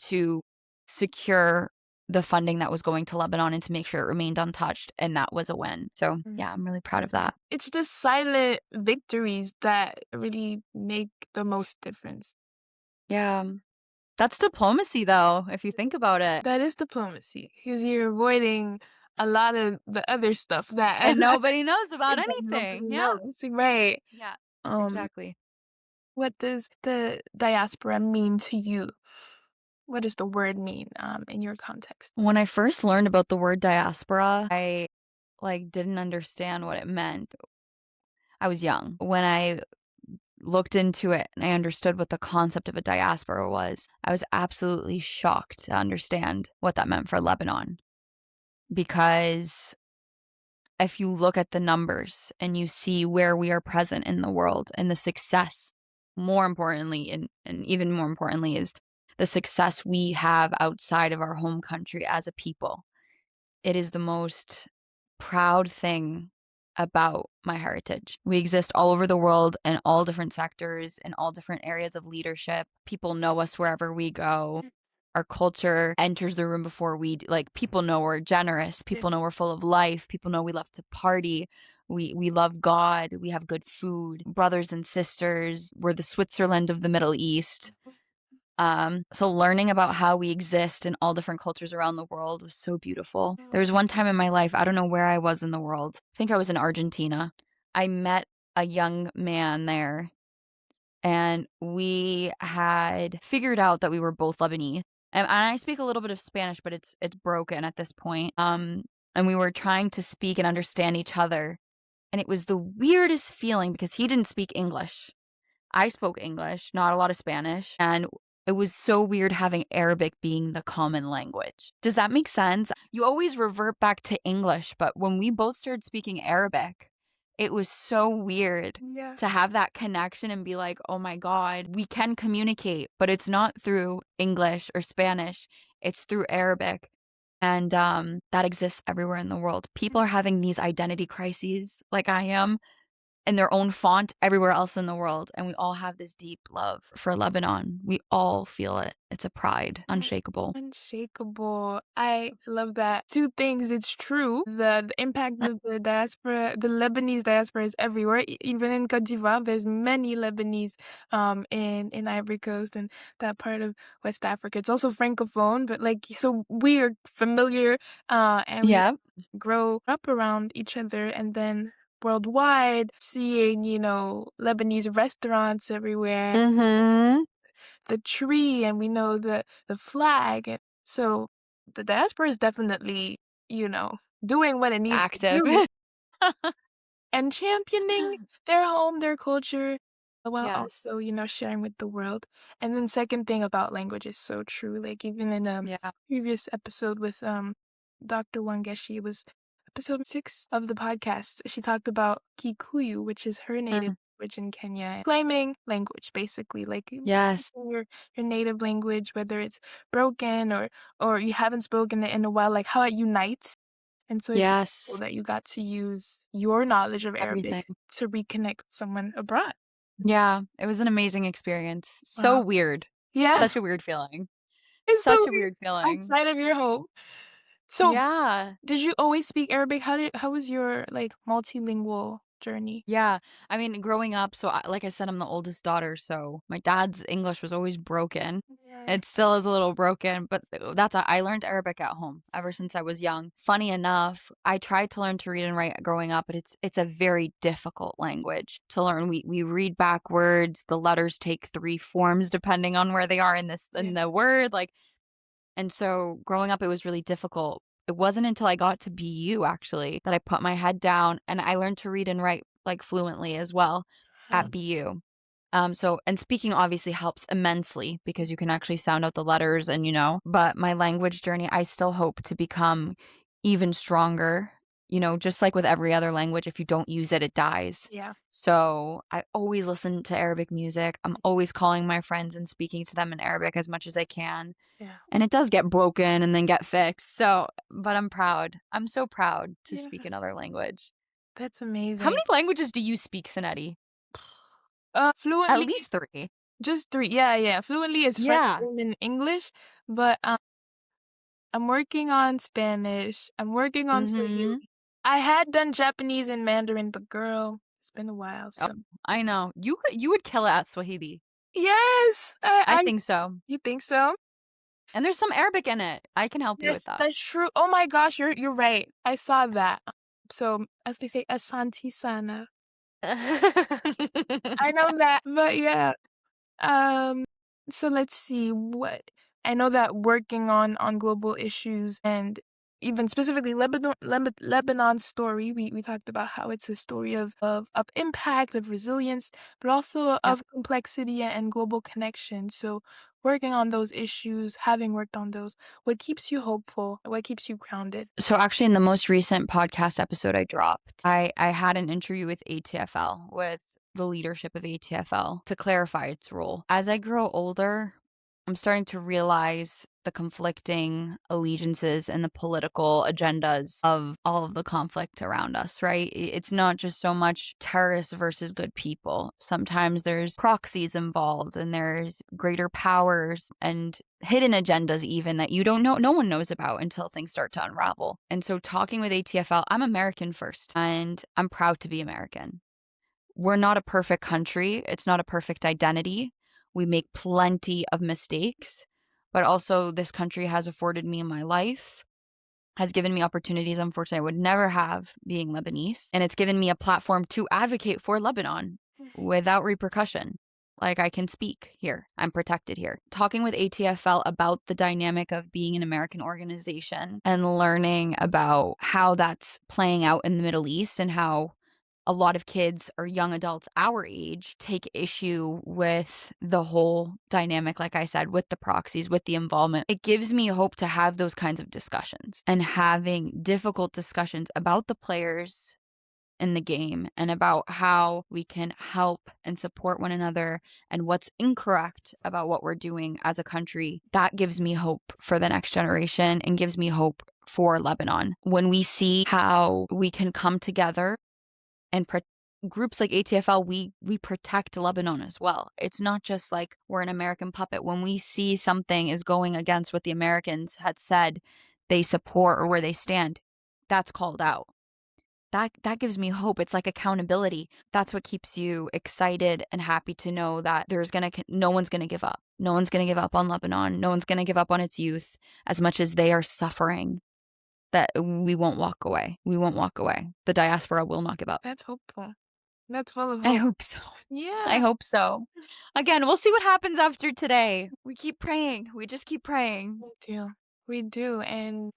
to secure the funding that was going to Lebanon and to make sure it remained untouched, and that was a win. So, Mm. yeah, I'm really proud of that. It's just silent victories that really make the most difference. Yeah. That's diplomacy, though, if you think about it. That is diplomacy because you're avoiding a lot of the other stuff that And nobody knows about that nobody anything. Yeah. knows, right? Yeah, Um, exactly. what does the diaspora mean to you? What does the word mean, in your context? When I first learned about the word diaspora, I, like, didn't understand what it meant. I was young. When I looked into it and I understood what the concept of a diaspora was, I was absolutely shocked to understand what that meant for Lebanon. Because if you look at the numbers and you see where we are present in the world and the success, more importantly, and even more importantly, is the success we have outside of our home country as a people. It is the most proud thing about my heritage. We exist all over the world in all different sectors, in all different areas of leadership. People know us wherever we go. Our culture enters the room before like, people know we're generous. Yeah. People know we're full of life. People know we love to party. We love God. We have good food. Brothers and sisters. We're the Switzerland of the Middle East. So learning about how we exist in all different cultures around the world was so beautiful. There was one time in my life, I don't know where I was in the world. I think I was in Argentina. I met a young man there, and we had figured out that we were both Lebanese. And I speak a little bit of Spanish, but it's broken at this point. And we were trying to speak and understand each other, and it was the weirdest feeling because he didn't speak English. I spoke English, not a lot of Spanish, and it was so weird having Arabic being the common language. Does that make sense? You always revert back to English, but when we both started speaking Arabic, it was so weird Yeah. to have that connection and be like, "Oh my God, we can communicate, but it's not through English or Spanish, it's through Arabic." And that exists everywhere in the world. People are having these identity crises like I am in their own font everywhere else in the world, and we all have this deep love for Lebanon. We all feel it. It's a pride, unshakable. Unshakable. I love that. Two things, it's true. The impact of the diaspora, the Lebanese diaspora is everywhere. Even in Cote d'Ivoire, there's many Lebanese in Ivory Coast and that part of West Africa. It's also francophone, but like so we are familiar and we Yeah. grow up around each other and then worldwide seeing, Lebanese restaurants everywhere, Mhm. the tree, and we know the flag. And so the diaspora is definitely, doing what it needs to Active. do and championing their home, their culture, while also, Yes. sharing with the world. And then second thing about language is so true. Like even in a Yeah. previous episode with Dr. Wangeshi, it was episode 6 of the podcast. She talked about Kikuyu, which is her native Mm. language in Kenya. Claiming language, basically, like Yes. speaking your native language, whether it's broken or you haven't spoken it in a while, like how it unites. And so it's cool Yes. that you got to use your knowledge of Everything. Arabic to reconnect with someone abroad. Yeah, it was an amazing experience. So Wow. weird. Yeah, Such a weird feeling. it's so Such a weird weird feeling. outside of your home. So, Yeah. did you always speak Arabic? How was your, like, multilingual journey? Yeah. I mean, growing up, so like I said, I'm the oldest daughter, so my dad's English was always broken. Yeah. It still is a little broken, but I learned Arabic at home ever since I was young. Funny enough, I tried to learn to read and write growing up, but it's a very difficult language to learn. We read backwards. The letters take three forms depending on where they are Yeah. in the word. Like, and so growing up, it was really difficult. It wasn't until I got to BU actually that I put my head down and I learned to read and write like fluently as well Huh. at BU. So and speaking obviously helps immensely because you can actually sound out the letters and but my language journey, I still hope to become even stronger. Just like with every other language, if you don't use it, it dies. Yeah. So I always listen to Arabic music. I'm always calling my friends and speaking to them in Arabic as much as I can. Yeah. And it does get broken and then get fixed. So, but I'm proud. I'm so proud to Yeah. speak another language. That's How amazing. many languages do you speak, Seynedhee? At Fluently, least 3. just 3. Yeah, yeah. Fluently is French Yeah. and English, but I'm working on Spanish. I'm working on Swahili. Mhm. I had done Japanese and Mandarin, but girl, it's been a while, Oh, so I know. You would kill it at Swahili. yes! I I think so. You think so? And there's some Arabic in it. I can help you with Yes, that. that's true. Oh my gosh, you're right. I saw that. So, as they say, "Asante sana." I know that, but yeah. Um, so let's see what I know that working on global issues and even specifically Lebanon's story, we talked about how it's a story of impact, of resilience, but also Yep. of complexity and global connection. So working on those issues, having worked on those, what keeps you hopeful? What keeps you grounded? So actually in the most recent podcast episode I dropped, I had an interview with ATFL, with the leadership of ATFL to clarify its role. As I grow older, I'm starting to realize the conflicting allegiances and the political agendas of all of the conflict around us, right? It's not just so much terrorists versus good people. Sometimes there's proxies involved and there's greater powers and hidden agendas even that you don't know, no one knows about until things start to unravel. And so talking with ATFL, I'm American first and I'm proud to be American. We're not a perfect country. It's not a perfect identity. We make plenty of mistakes, but also this country has afforded me in my life, has given me opportunities unfortunately I would never have being Lebanese, and it's given me a platform to advocate for Lebanon without repercussion. Like I can speak here. I'm protected here. Talking with ATFL about the dynamic of being an American organization and learning about how that's playing out in the Middle East and how a lot of kids or young adults our age take issue with the whole dynamic, like I said, with the proxies, with the involvement. It gives me hope to have those kinds of discussions and having difficult discussions about the players in the game and about how we can help and support one another and what's incorrect about what we're doing as a country. That gives me hope for the next generation and gives me hope for Lebanon. When we see how we can come together and groups like ATFL, we protect Lebanon as well. It's not just like we're an American puppet. When we see something is going against what the Americans had said they support or where they stand, that's called out. That gives me hope. It's like accountability. That's what keeps you excited and happy to know that no one's gonna give up. No one's gonna give up on Lebanon. No one's gonna give up on its youth as much as they are suffering. That we won't walk away. We won't walk away. The diaspora will not give up. That's hopeful. That's full of I hope. hope so. I Yeah. hope so. Again, we'll see what happens after today. We keep praying. We just keep praying. We do. We do. And,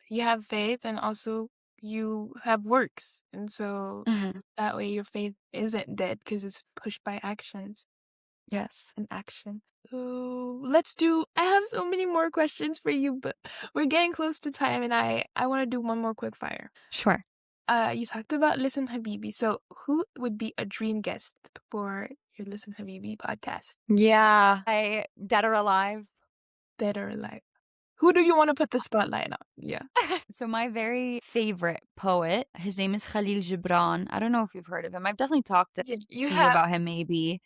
you have faith and also you have works. And so Mhm. that way your faith isn't dead because it's pushed by actions Yes. and action. So I have so many more questions for you, but we're getting close to time and I want to do one more quick fire. Sure. You talked about Listen Habibi. So who would be a dream guest for your Listen Habibi podcast? Yeah. Dead or alive. Dead or alive? Who do you want to put the spotlight on? Yeah. So my very favorite poet, his name is Khalil Gibran. I don't know if you've heard of him. I've definitely talked You to you have. about him maybe.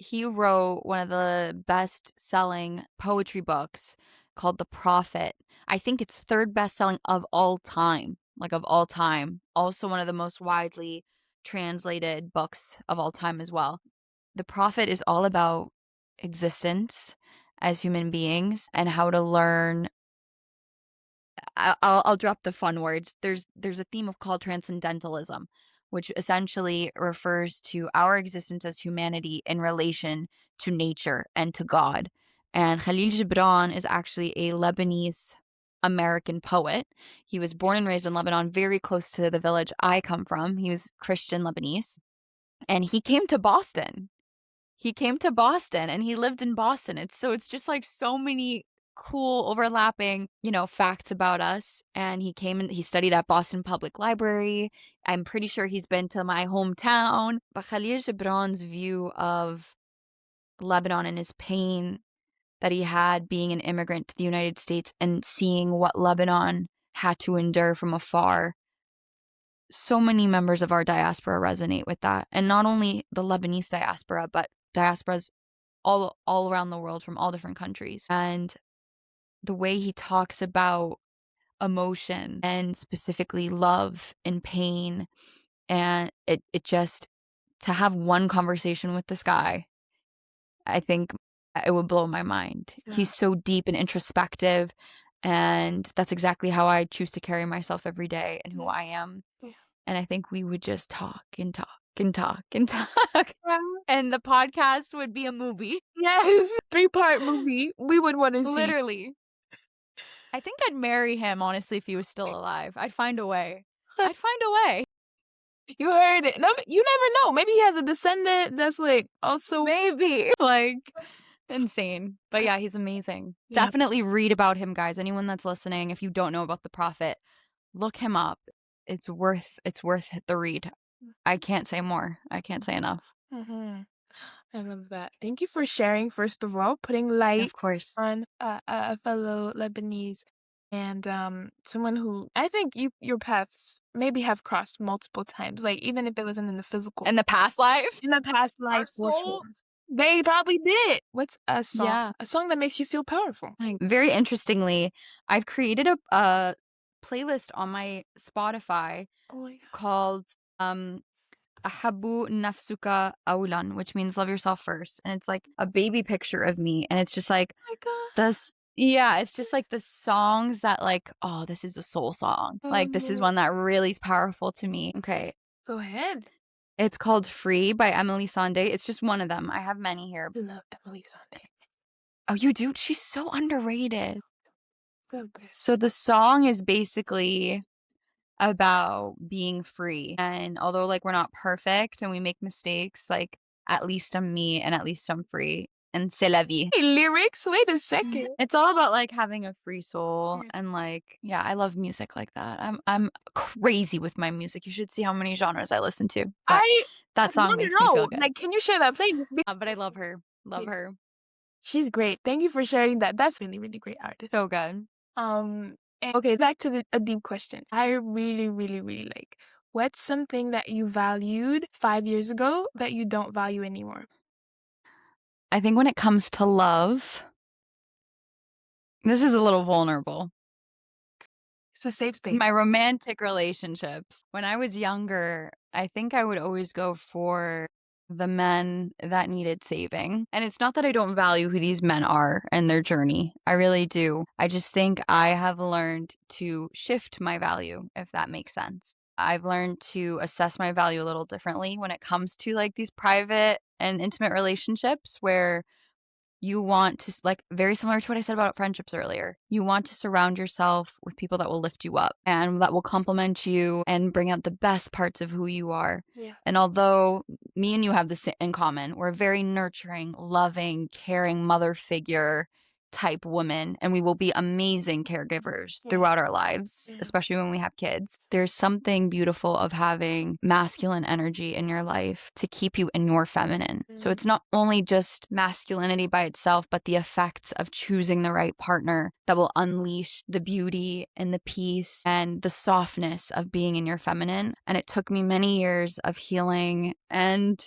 He wrote one of the best-selling poetry books called The Prophet. I think it's third best-selling of all time, like of all time. Also one of the most widely translated books of all time as well. The Prophet is all about existence as human beings and how to learn. I'll drop the fun words. There's a theme of called transcendentalism, which essentially refers to our existence as humanity in relation to nature and to God. And Khalil Gibran is actually a Lebanese American poet. He was born and raised in Lebanon, very close to the village I come from. He was Christian Lebanese, and he came to Boston and he lived in Boston. It's just like so many cool overlapping, facts about us. And he came and he studied at Boston Public Library. I'm pretty sure he's been to my hometown. But Khalil Gibran's view of Lebanon and his pain that he had being an immigrant to the United States and seeing what Lebanon had to endure from afar, so many members of our diaspora resonate with that. And not only the Lebanese diaspora, but diasporas all around the world from all different countries. And the way he talks about emotion and specifically love and pain, and it just to have one conversation with this guy, I think it would blow my mind. Yeah. He's so deep and introspective, and that's exactly how I choose to carry myself every day and who Yeah. I am. Yeah. And I think we would just talk and talk and talk and talk, Yeah. and the podcast would be a movie. Yes. 3-part movie we would want to see. Literally. I think I'd marry him, honestly, if he was still alive. I'd find a way. I'd find a way. You heard it. No, you never know. Maybe he has a descendant that's like also. Maybe. Like, insane. But yeah, he's amazing. Yeah. Definitely read about him, guys. Anyone that's listening, if you don't know about the Prophet, look him up. It's worth the read. I can't say more. I can't say enough. Mm-hmm. I love that. Thank you for sharing, first of all, putting light Of course. on a fellow Lebanese and someone who I think your paths maybe have crossed multiple times, like even if it wasn't in the physical. In the past life, In the past our life, for sure. souls. They probably did. What's a song? Yeah. A song that makes you feel powerful. Very interestingly, I've created a playlist on my Spotify Oh my god. called Ahabu Nafsuka Aulan, which means love yourself first. And it's like a baby picture of me. And it's just like Oh my god. this. Yeah, it's just like the songs that like, oh, this is a soul song. Like this is one that really is powerful to me. Okay. Go ahead. It's called Free by Emily Sande. It's just one of them. I have many here. I love Emily Sande. Oh, you do? She's so underrated. So good. So the song is basically about being free. And although like we're not perfect and we make mistakes, like at least I'm me and at least I'm free. And c'est la vie. Hey, lyrics? Wait a second. It's all about like having a free soul Yeah. and like yeah, I love music like that. I'm crazy with my music. You should see how many genres I listen to. But that song want to makes me feel know. good. Like, can you share that playlist? But I love her. Love her. She's great. Thank you for sharing that. That's really, really great artist. So good. And okay, back to a deep question. I really, really, really like. What's something that you valued 5 years ago that you don't value anymore? I think when it comes to love, this is a little vulnerable. It's a safe space. My romantic relationships. When I was younger, I think I would always go for the men that needed saving. And it's not that I don't value who these men are and their journey. I really do. I just think I have learned to shift my value, if that makes sense. I've learned to assess my value a little differently when it comes to like these private and intimate relationships where you want to like very similar to what I said about friendships earlier. You want to surround yourself with people that will lift you up and that will compliment you and bring out the best parts of who you are. Yeah. And although me and you have this in common, we're a very nurturing, loving, caring mother figure type woman, and we will be amazing caregivers throughout our lives, especially when we have kids. There's something beautiful of having masculine energy in your life to keep you in your feminine. So it's not only just masculinity by itself, but the effects of choosing the right partner that will unleash the beauty and the peace and the softness of being in your feminine. And it took me many years of healing and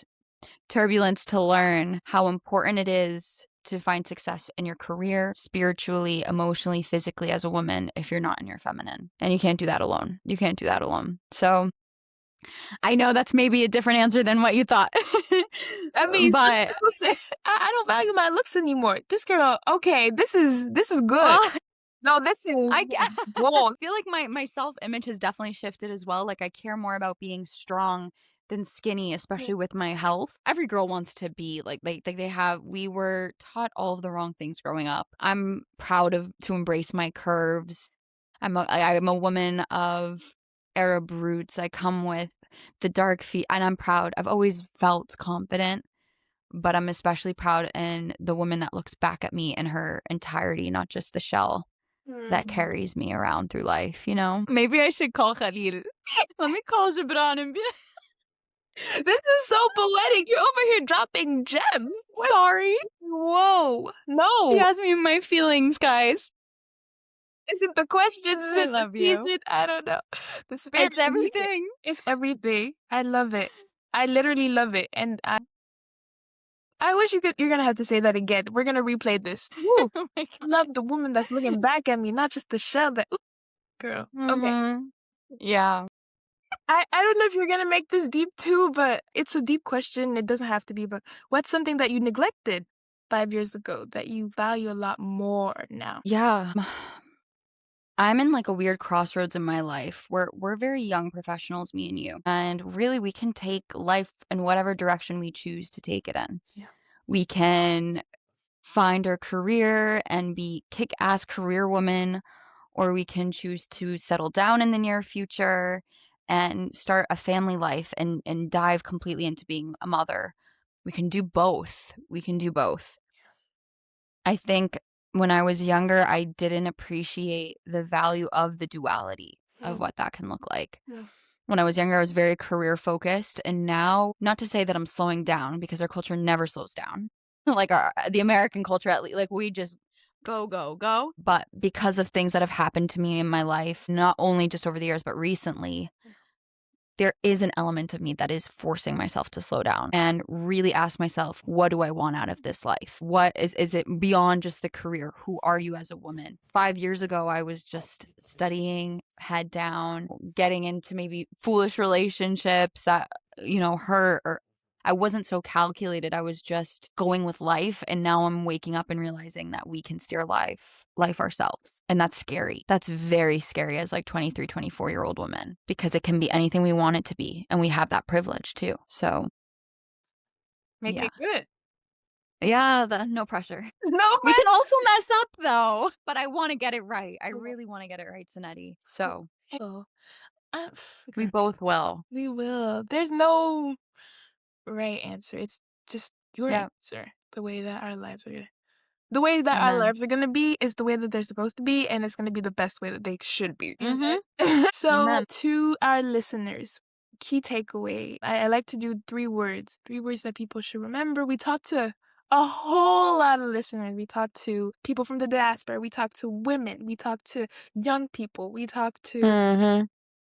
turbulence to learn how important it is to find success in your career, spiritually, emotionally, physically as a woman if you're not in your feminine. And you can't do that alone. You can't do that alone. So I know that's maybe a different answer than what you thought. I mean, but people say, I don't value my looks anymore. This girl, okay, this is good. No, this is I gold. feel like my self-image has definitely shifted as well. Like I care more about being strong than skinny, especially with my health. Every girl wants to be like we were taught all of the wrong things growing up. I'm proud to embrace my curves. I'm a woman of Arab roots. I come with the dark feet and I'm proud. I've always felt confident, but I'm especially proud in the woman that looks back at me in her entirety, not just the shell that carries me around through life, you know? Maybe I should call Khalil. Let me call Gibran and be This is so poetic. You're over here dropping gems. sorry. Whoa. No. She has me in my feelings, guys. Is it the questions? Is I it love the you. season? I don't know. The spirit. It's everything. It's everything. I love it. I literally love it. And I wish you're gonna have to say that again. We're gonna replay this. Woo! Oh my I God. love the woman that's looking back at me, not just the shell that. Ooh, girl. Okay. Mhm. Yeah. I don't know if you're gonna make this deep too, but it's a deep question. It doesn't have to be, but what's something that you neglected 5 years ago that you value a lot more now? Yeah. I'm in like a weird crossroads in my life where we're very young professionals, me and you. And really, we can take life in whatever direction we choose to take it in. Yeah. We can find our career and be kick ass career woman, or we can choose to settle down in the near future and start a family life and dive completely into being a mother. We can do both. We can do both. I think when I was younger, I didn't appreciate the value of the duality of Mm, what that can look like. yeah. When I was younger, I was very career focused, and now, not to say that I'm slowing down because our culture never slows down. Like the American culture at least, like we just go, go, go. But because of things that have happened to me in my life, not only just over the years, but recently, there is an element of me that is forcing myself to slow down and really ask myself, what do I want out of this life? What is it beyond just the career? Who are you as a woman? 5 years ago, I was just studying, head down, getting into maybe foolish relationships that, hurt, or I wasn't so calculated. I was just going with life. And now I'm waking up and realizing that we can steer life ourselves. And that's scary. That's very scary as like 23, 24-year-old women because it can be anything we want it to be. And we have that privilege too. So Make yeah. it good. Yeah, no pressure. No We pressure. can also mess up though, but I want to get it right. I really want to get it right, Seynedhee. So Oh, uh, we okay. both will. We will. There's no right answer. It's just your Yeah. answer. The way that our lives are gonna be is the way that they're supposed to be, and it's gonna be the best way that they should be. Mm-hmm. So, Amen. to our listeners, key takeaway. I like to do three words that people should remember. We talked to a whole lot of listeners. We talked to people from the diaspora. We talked to women. We talked to young people. We talked to Mm-hmm.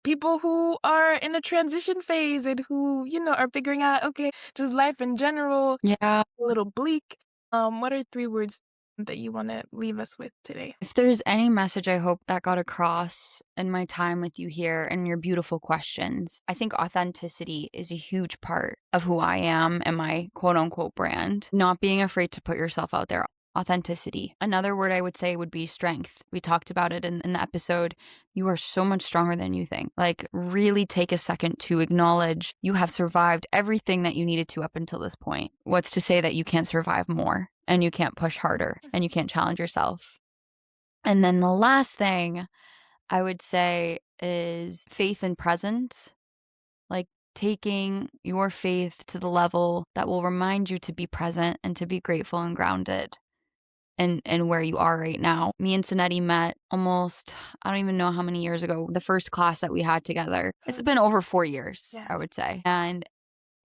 people who are in a transition phase and who, are figuring out, okay, just life in general, Yeah. a little bleak. What are three words that you want to leave us with today? If there's any message I hope that got across in my time with you here and your beautiful questions, I think authenticity is a huge part of who I am and my quote unquote brand. Not being afraid to put yourself out there. Authenticity. Another word I would say would be strength. We talked about it in the episode. You are so much stronger than you think. Like, really take a second to acknowledge you have survived everything that you needed to up until this point. What's to say that you can't survive more and you can't push harder and you can't challenge yourself? And then the last thing I would say is faith and presence, like taking your faith to the level that will remind you to be present and to be grateful and grounded and where you are right now. Me and Seynedhee met almost, I don't even know how many years ago, the first class that we had together. It's been over 4 years, Yeah. I would say. And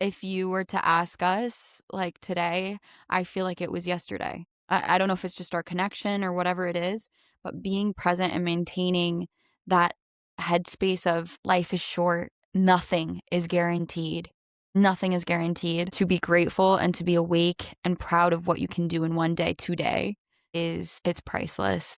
if you were to ask us, like today, I feel like it was yesterday. I don't know if it's just our connection or whatever it is, but being present and maintaining that headspace of life is short, nothing is guaranteed. Nothing is guaranteed. To be grateful and to be awake and proud of what you can do in one day, today, it's priceless.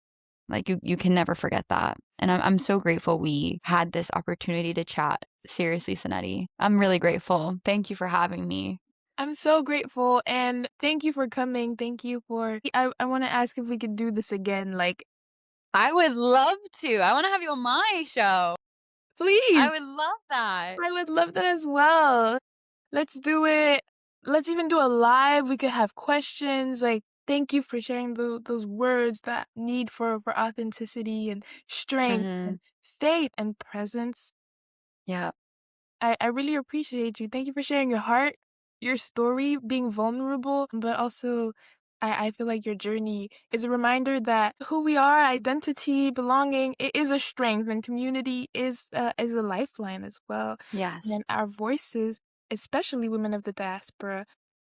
Like you can never forget that. And I'm so grateful we had this opportunity to chat. Seriously, Seynedhee, I'm really grateful. Thank you for having me. I'm so grateful and thank you for coming. Thank you for. I want to ask if we could do this again. Like, I would love to. I want to have you on my show. please. I would love that. I would love that as well. Let's do it. Let's even do a live. We could have questions. Like, thank you for sharing those words that need for authenticity and strength Hmm. and faith and presence. Yeah. I really appreciate you. Thank you for sharing your heart, your story, being vulnerable, but also I feel like your journey is a reminder that who we are, identity, belonging, it is a strength, and community is a lifeline as well. And Yes. then our voices, especially women of the diaspora,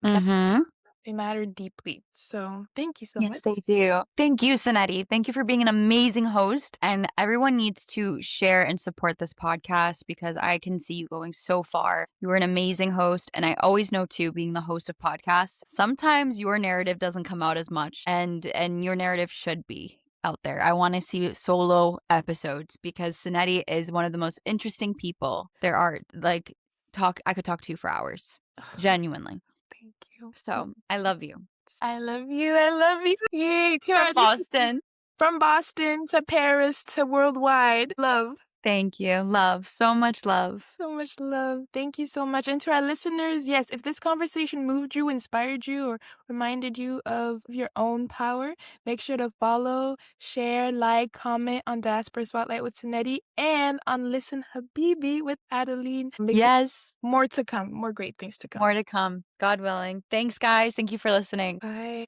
Hmm. They matter deeply. So thank you so Yes, much. they do. Thank you, Seynedhee. Thank you for being an amazing host. And everyone needs to share and support this podcast because I can see you going so far. You are an amazing host. And I always know too, being the host of podcasts, sometimes your narrative doesn't come out as much and your narrative should be out there. I want to see solo episodes because Seynedhee is one of the most interesting people there are. Like I could talk to you for hours. Genuinely. Thank you. So I love you. I love you. I love you. Yay. To our From Boston. from Boston to Paris to worldwide. Love. Thank you. Love. So much love. So much love. Thank you so much. And to our listeners, yes, if this conversation moved you, inspired you, or reminded you of your own power, make sure to follow, share, like, comment on Diaspora Spotlight with Seynedhee and on Listen Habibi with Adelene. Yes. More to come. More great things to come. More to come. God willing. Thanks, guys. Thank you for listening. Bye.